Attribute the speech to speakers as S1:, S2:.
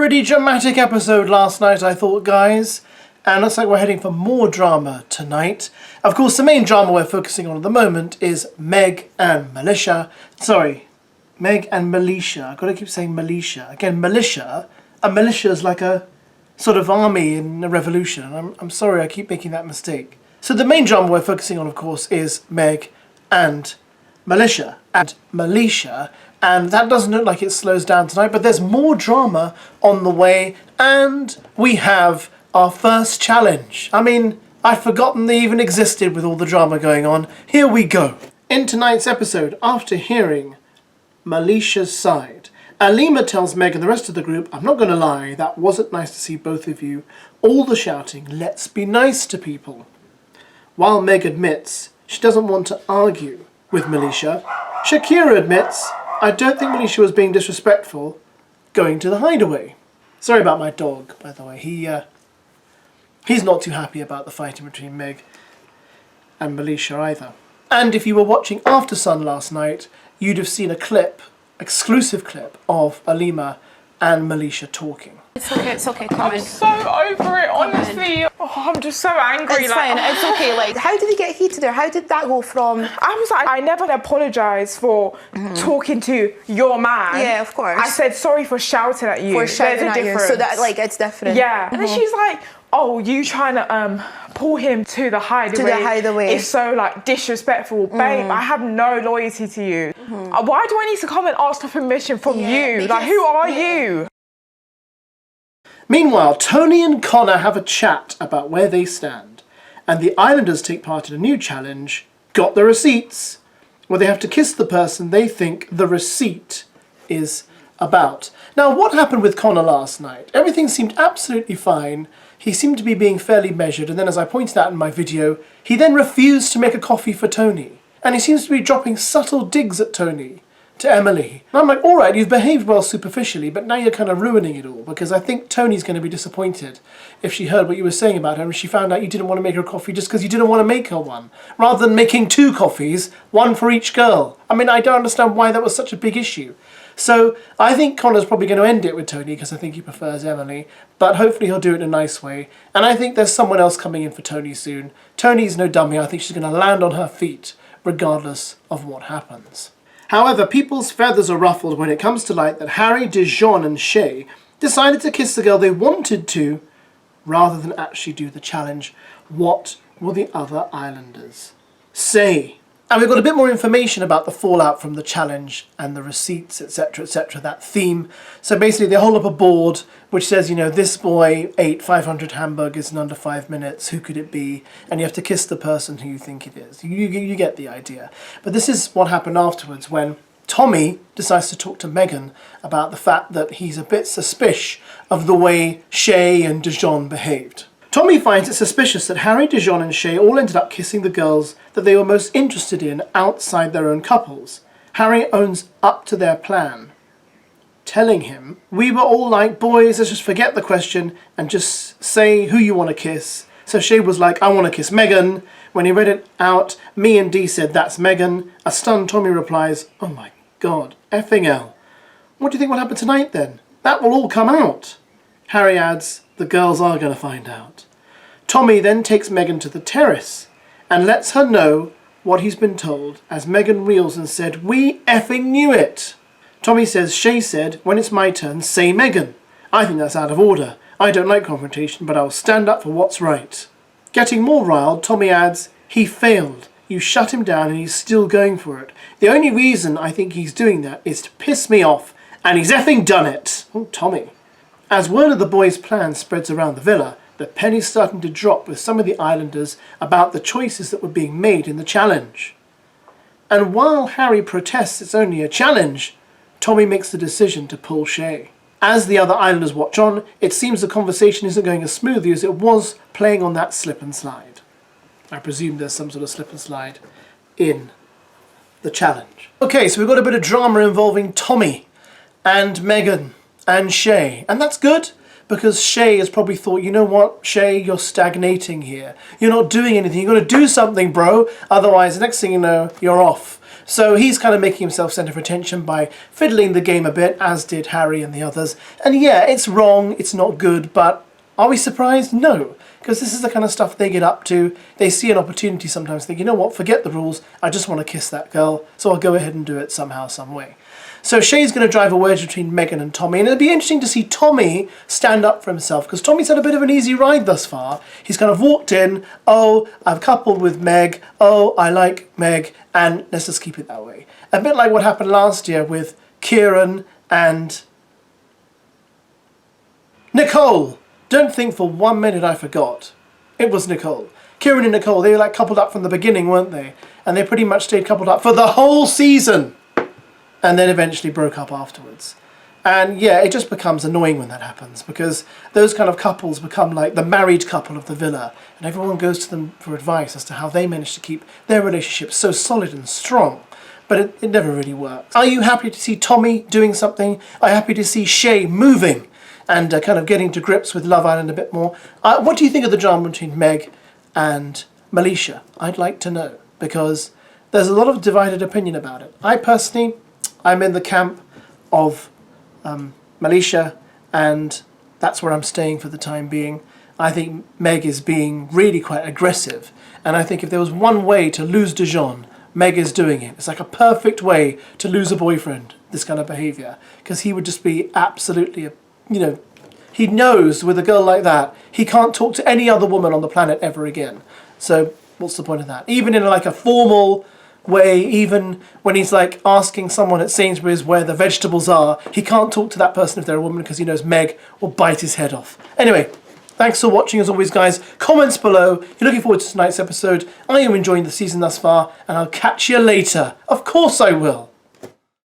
S1: pretty dramatic episode last night, I thought, guys. And looks like we're heading for more drama tonight. Of course, the main drama we're focusing on at the moment is Meg and Malisha. Sorry, Meg and Malisha. I've got to keep saying Malisha. Again, militia. A militia is like a sort of army in a revolution. I'm sorry, I keep making that mistake. So the main drama we're focusing on, of course, is Meg and Malisha. And that doesn't look like it slows down tonight, but there's more drama on the way, and we have our first challenge. I mean, I'd forgotten they even existed with all the drama going on. Here we go. In tonight's episode, after hearing Malisha's side, Alima tells Meg and the rest of the group, I'm not going to lie, that wasn't nice to see both of you. All the shouting, let's be nice to people. While Meg admits she doesn't want to argue with Malisha, Shakira admits, I don't think Malisha was being disrespectful going to the hideaway. Sorry about my dog, by the way. He's not too happy about the fighting between Meg and Malisha either. And if you were watching After Sun last night, you'd have seen a clip, exclusive clip, of Alima and Malisha talking.
S2: It's okay, come on.
S3: I'm so over it, honestly. Oh, I'm just so angry.
S2: It's fine, it's okay. Like, how did they get heated there? How did that go from...
S3: I was like, I never apologise for talking to your man.
S2: Yeah, of course.
S3: I said sorry for shouting at you.
S2: For shouting
S3: There's a
S2: at
S3: difference.
S2: you, so that, like, it's different.
S3: Yeah. And then she's like, oh, you trying to pull him to the hideaway.
S2: To the hideaway.
S3: It's so, like, disrespectful. Babe, I have no loyalty to you. Why do I need to come and ask for permission from you? Like, who are you?
S1: Meanwhile, Tony and Connor have a chat about where they stand, and the Islanders take part in a new challenge, Got the Receipts, where they have to kiss the person they think the receipt is about. Now, what happened with Connor last night? Everything seemed absolutely fine. He seemed to be being fairly measured, and then, as I pointed out in my video, he then refused to make a coffee for Tony, and he seems to be dropping subtle digs at Tony, to Emily. And I'm like, alright, you've behaved well superficially, but now you're kind of ruining it all, because I think Tony's going to be disappointed if she heard what you were saying about her and she found out you didn't want to make her a coffee just because you didn't want to make her one, rather than making 2 coffees, 1 for each girl. I mean, I don't understand why that was such a big issue. So I think Connor's probably going to end it with Tony because I think he prefers Emily, but hopefully he'll do it in a nice way. And I think there's someone else coming in for Tony soon. Tony's no dummy. I think she's going to land on her feet regardless of what happens. However, people's feathers are ruffled when it comes to light that Harry, Dijon and Shay decided to kiss the girl they wanted to rather than actually do the challenge. What will the other Islanders say? And we've got a bit more information about the fallout from the challenge and the receipts, etc., etc., that theme. So basically they hold up a board which says, you know, this boy ate 500 hamburgers in under 5 minutes, who could it be? And you have to kiss the person who you think it is. You get the idea. But this is what happened afterwards when Tommy decides to talk to Megan about the fact that he's a bit suspicious of the way Shay and Dijon behaved. Tommy finds it suspicious that Harry, Dijon and Shay all ended up kissing the girls that they were most interested in outside their own couples. Harry owns up to their plan, telling him, we were all like, boys, let's just forget the question and just say who you want to kiss. So Shay was like, I want to kiss Megan. When he read it out, me and Dee said, that's Megan. A stunned Tommy replies, oh my God, effing hell. What do you think will happen tonight then? That will all come out. Harry adds, the girls are going to find out. Tommy then takes Megan to the terrace and lets her know what he's been told as Megan reels and said, we effing knew it. Tommy says, Shay said, when it's my turn, say Megan. I think that's out of order. I don't like confrontation, but I'll stand up for what's right. Getting more riled, Tommy adds, he failed. You shut him down and he's still going for it. The only reason I think he's doing that is to piss me off, and he's effing done it. Oh, Tommy. As word of the boys' plan spreads around the villa, the penny's starting to drop with some of the Islanders about the choices that were being made in the challenge. And while Harry protests it's only a challenge, Tommy makes the decision to pull Shay. As the other Islanders watch on, it seems the conversation isn't going as smoothly as it was playing on that slip and slide. I presume there's some sort of slip and slide in the challenge. Okay, so we've got a bit of drama involving Tommy and Megan and Shay, and that's good because Shay has probably thought, you know what, Shay, you're stagnating here. You're not doing anything. You've got to do something, bro. Otherwise, the next thing you know, you're off. So he's kind of making himself centre of attention by fiddling the game a bit, as did Harry and the others. And yeah, it's wrong, it's not good, but are we surprised? No. Because this is the kind of stuff they get up to. They see an opportunity sometimes, think, you know what, forget the rules, I just want to kiss that girl, so I'll go ahead and do it somehow, some way. So Shea's going to drive a wedge between Meghan and Tommy, and it'll be interesting to see Tommy stand up for himself, because Tommy's had a bit of an easy ride thus far. He's kind of walked in, oh, I've coupled with Meg, oh, I like Meg, and let's just keep it that way. A bit like what happened last year with Kieran and Nicole. Don't think for 1 minute I forgot. It was Nicole. Kieran and Nicole, they were like coupled up from the beginning, weren't they? And they pretty much stayed coupled up for the whole season. And then eventually broke up afterwards. And yeah, it just becomes annoying when that happens, because those kind of couples become like the married couple of the villa, and everyone goes to them for advice as to how they manage to keep their relationship so solid and strong. But it never really works. Are you happy to see Tommy doing something? Are you happy to see Shea moving and kind of getting to grips with Love Island a bit more? What do you think of the drama between Meg and Malisha? I'd like to know, because there's a lot of divided opinion about it. I personally, I'm in the camp of Malisha, and that's where I'm staying for the time being. I think Meg is being really quite aggressive, and I think if there was one way to lose Dijon, Meg is doing it. It's like a perfect way to lose a boyfriend, this kind of behaviour, because he would just be absolutely, you know, he knows with a girl like that, he can't talk to any other woman on the planet ever again. So what's the point of that? Even in like a formal way, even when he's like asking someone at Sainsbury's where the vegetables are, he can't talk to that person if they're a woman, because he knows Meg will bite his head off. Anyway, thanks for watching as always, guys. Comments below. You're looking forward to tonight's episode. I am enjoying the season thus far, and I'll catch you later. Of course I will.